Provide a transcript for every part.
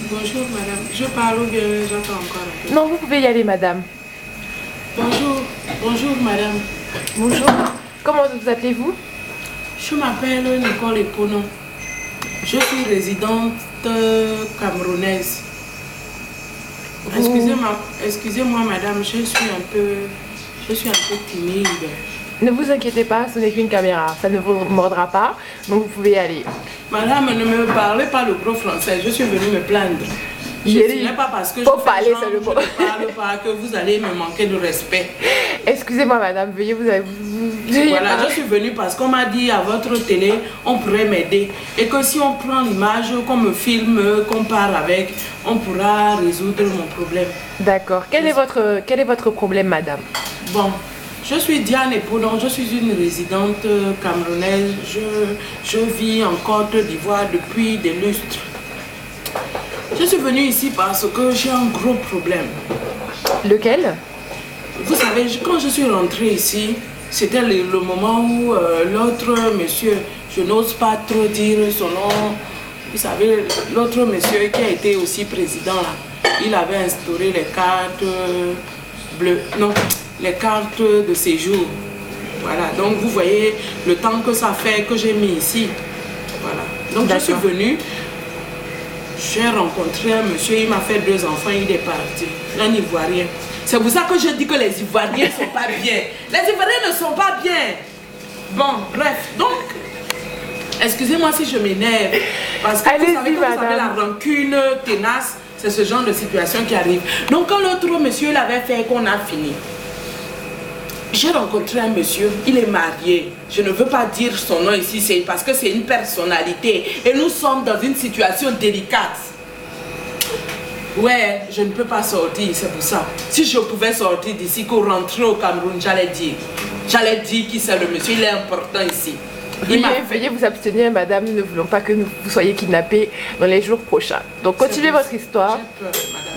Bonjour madame, je parle ou bien j'entends encore un peu. Non, vous pouvez y aller, madame. Bonjour, bonjour madame. Bonjour. Comment vous appelez-vous? Je m'appelle Nicole Epono. Je suis résidente camerounaise. Excusez-moi madame, je suis un peu timide. Ne vous inquiétez pas, ce n'est qu'une caméra. Ça ne vous mordra pas, donc vous pouvez y aller. Madame, ne me parlez pas le gros français, je suis venue me plaindre. Ce n'est pas parce que je fais genre, je ne parle pas que vous allez me manquer de respect. Excusez-moi madame, veuillez vous... Voilà, je suis venue parce qu'on m'a dit à votre télé, on pourrait m'aider. Et que si on prend l'image, qu'on me filme, qu'on parle avec, on pourra résoudre mon problème. D'accord. Quel est votre problème, madame? Bon, je suis Diane Epono, je suis une résidente camerounaise. Je vis en Côte d'Ivoire depuis des lustres. Je suis venue ici parce que j'ai un gros problème. Lequel? Vous savez, quand je suis rentrée ici, c'était le moment où l'autre monsieur, je n'ose pas trop dire son nom, vous savez, l'autre monsieur qui a été aussi président là, il avait instauré les cartes bleues, non, les cartes de séjour. Voilà, donc vous voyez le temps que ça fait que j'ai mis ici. Voilà, donc je suis venue. J'ai rencontré un monsieur, il m'a fait 2 enfants, il est parti. Un Ivoirien. C'est pour ça que je dis que les Ivoiriens ne sont pas bien. Les Ivoiriens ne sont pas bien. Bon, bref, donc, excusez-moi si je m'énerve. Parce que vous savez, la rancune tenace, c'est ce genre de situation qui arrive. Donc, quand l'autre monsieur l'avait fait, qu'on a fini, j'ai rencontré un monsieur, il est marié. Je ne veux pas dire son nom ici, c'est parce que c'est une personnalité. Et nous sommes dans une situation délicate. Ouais, je ne peux pas sortir, c'est pour ça. Si je pouvais sortir d'ici, qu'on rentrer au Cameroun, j'allais dire. J'allais dire qui c'est le monsieur, il est important ici. Veuillez vous abstenir, madame, nous ne voulons pas que vous soyez kidnappés dans les jours prochains. Donc continuez votre histoire,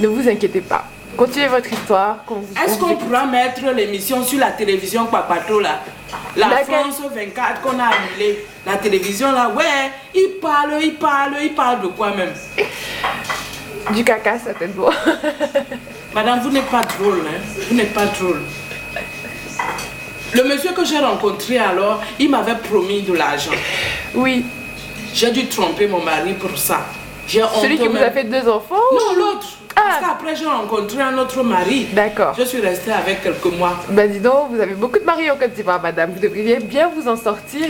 ne vous inquiétez pas. Continuez votre histoire. Est-ce qu'on pourra mettre l'émission sur la télévision Papato là? La France 24 qu'on a annulée. La télévision là, ouais, il parle de quoi même? Du caca, certainement. Madame, vous n'êtes pas drôle, hein? Vous n'êtes pas drôle. Le monsieur que j'ai rencontré alors, il m'avait promis de l'argent. Oui. J'ai dû tromper mon mari pour ça. Celui qui vous a fait 2 enfants? Non, l'autre. Parce qu'après, j'ai rencontré un autre mari. D'accord. Je suis restée avec quelques mois. Ben dis donc, vous avez beaucoup de maris en Côte d'Ivoire, madame. Vous devriez bien vous en sortir.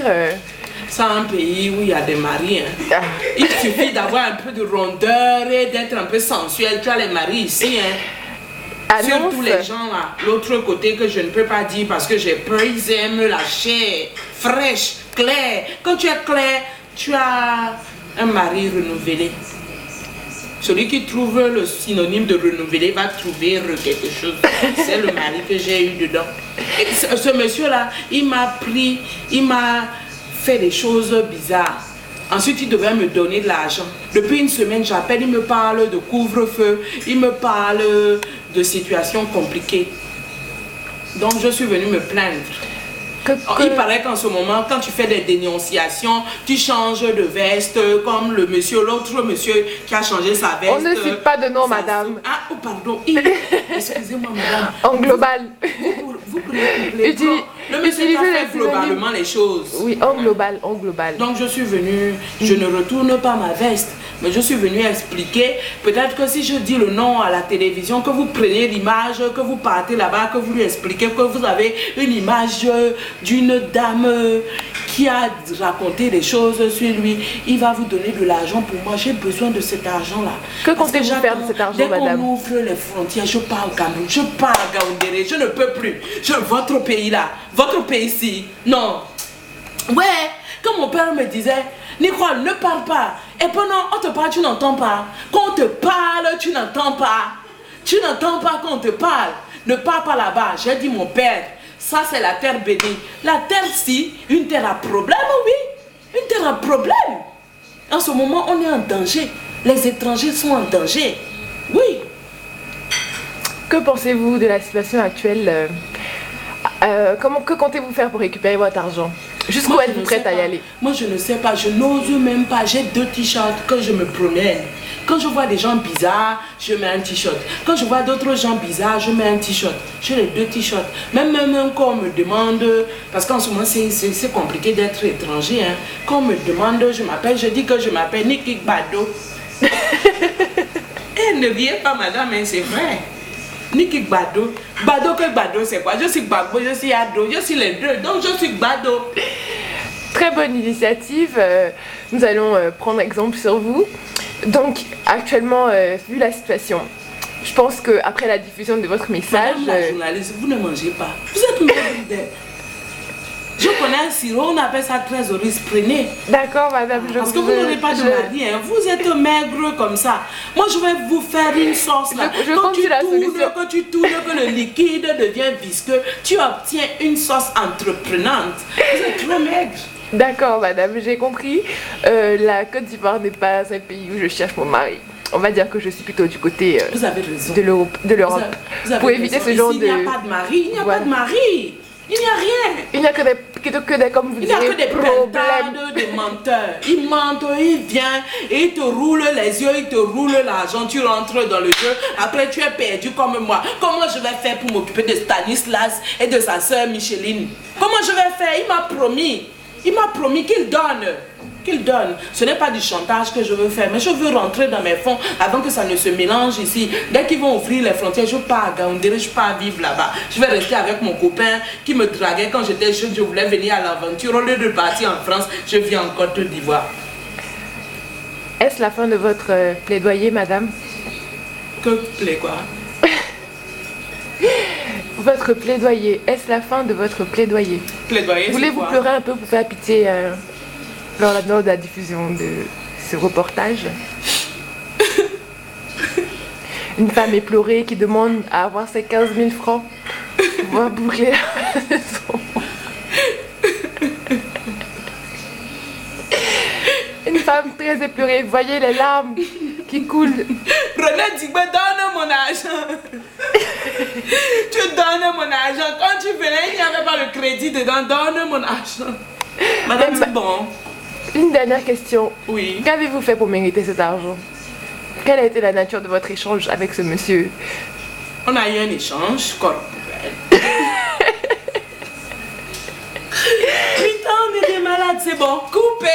C'est un pays où il y a des maris. Hein. Il suffit d'avoir un peu de rondeur et d'être un peu sensuel. Tu as les maris ici. Hein. Surtout les gens là, l'autre côté que je ne peux pas dire parce que j'ai peur, ils aiment la chair fraîche, claire. Quand tu es clair, tu as un mari renouvelé. Celui qui trouve le synonyme de renouveler va trouver quelque chose. C'est le mari que j'ai eu dedans. Et ce monsieur-là, il m'a fait des choses bizarres. Ensuite, il devait me donner de l'argent. Depuis une semaine, j'appelle, il me parle de couvre-feu, il me parle de situations compliquées. Donc, je suis venue me plaindre. Il paraît qu'en ce moment, quand tu fais des dénonciations, tu changes de veste, comme l'autre monsieur qui a changé sa veste. On ne cite pas de nom, madame. Ah, oh, pardon. Excusez-moi, madame. En global. Vous pouvez le monsieur qui a fait globalement les choses. Oui, en global, en global. Donc, je suis venue, je ne retourne pas ma veste, mais je suis venue expliquer. Peut-être que si je dis le nom à la télévision, que vous preniez l'image, que vous partez là-bas, que vous lui expliquez que vous avez une image d'une dame qui a raconté des choses sur lui, il va vous donner de l'argent pour moi. J'ai besoin de cet argent-là. Que comptez-vous faire de cet argent, madame? Dès qu'on ouvre les frontières, je pars au Cameroun, je pars à Gaoundéré, je ne peux plus. Votre pays-là, votre pays-ci, non. Ouais, comme mon père me disait, Nicole, ne parle pas. Et pendant on te parle, tu n'entends pas. Quand on te parle, tu n'entends pas. Tu n'entends pas quand on te parle. Ne parle pas là-bas. J'ai dit mon père, ça c'est la terre bénie. La terre-ci, une terre à problème, oui. Une terre à problème. En ce moment, on est en danger. Les étrangers sont en danger. Oui. Que pensez-vous de la situation actuelle? Que comptez-vous faire pour récupérer votre argent? Jusqu'où êtes-vous prête à y aller? Moi, je ne sais pas. Je n'ose même pas. J'ai 2 t-shirts que je me promène. Quand je vois des gens bizarres, je mets un t-shirt. Quand je vois d'autres gens bizarres, je mets un t-shirt. J'ai les deux t-shirts. Même quand on me demande, parce qu'en ce moment c'est compliqué d'être étranger, hein. Quand on me demande, je dis que je m'appelle Niki Gbado. Et ne riez pas madame, hein, c'est vrai. Niki Gbado. Gbado que Gbado c'est quoi? Je suis Gbagbo, je suis Ado, je suis les deux, donc je suis Gbado. Très bonne initiative. Nous allons prendre exemple sur vous. Donc, actuellement, vu la situation, je pense qu'après la diffusion de votre message... Madame la journaliste, vous ne mangez pas. Vous êtes maigre. Je connais un sirop, on appelle ça trésoris, prenez. D'accord, madame. Parce que vous n'aurez pas de maladie, hein. Vous êtes maigre comme ça. Moi, je vais vous faire une sauce là. Quand tu tournes, que le liquide devient visqueux, tu obtiens une sauce entreprenante. Vous êtes trop maigre. D'accord, madame, j'ai compris. La Côte d'Ivoire n'est pas un pays où je cherche mon mari. On va dire que je suis plutôt du côté vous avez raison. de l'Europe. Pour éviter ce genre de... Il n'y a pas de mari, il n'y a pas de mari. Il n'y a rien. Il n'y a que des comme vous dites, des problèmes. De menteurs. Ils mentent, ils viennent, et ils te roulent les yeux, ils te roulent l'argent, tu rentres dans le jeu. Après, tu es perdu comme moi. Comment je vais faire pour m'occuper de Stanislas et de sa sœur Micheline? Comment je vais faire? Il m'a promis. Il m'a promis qu'il donne. Qu'il donne. Ce n'est pas du chantage que je veux faire, mais je veux rentrer dans mes fonds avant que ça ne se mélange ici. Dès qu'ils vont ouvrir les frontières, je pars à Gaoundéré, je pars vivre là-bas. Je vais rester avec mon copain qui me draguait quand j'étais jeune. Je voulais venir à l'aventure. Au lieu de partir en France, je viens en Côte d'Ivoire. Est-ce la fin de votre plaidoyer, madame? Que plaît quoi? Votre plaidoyer, est-ce la fin de votre plaidoyer? Plaidoyer, voulez-vous pleurer un peu pour faire pitié lors de la diffusion de ce reportage? Une femme éplorée qui demande à avoir ses 15 000 francs pour pouvoir boucler la maison. Une femme très éplorée, voyez les larmes qui coulent. René Digbe, donne mon argent. Tu donnes mon argent. Quand tu venais, il n'y avait pas le crédit dedans. Donne mon argent. Madame, c'est bon. Une dernière question. Oui. Qu'avez-vous fait pour mériter cet argent? Quelle a été la nature de votre échange avec ce monsieur? On a eu un échange corporel. Putain, on est des malades, c'est bon. Coupé.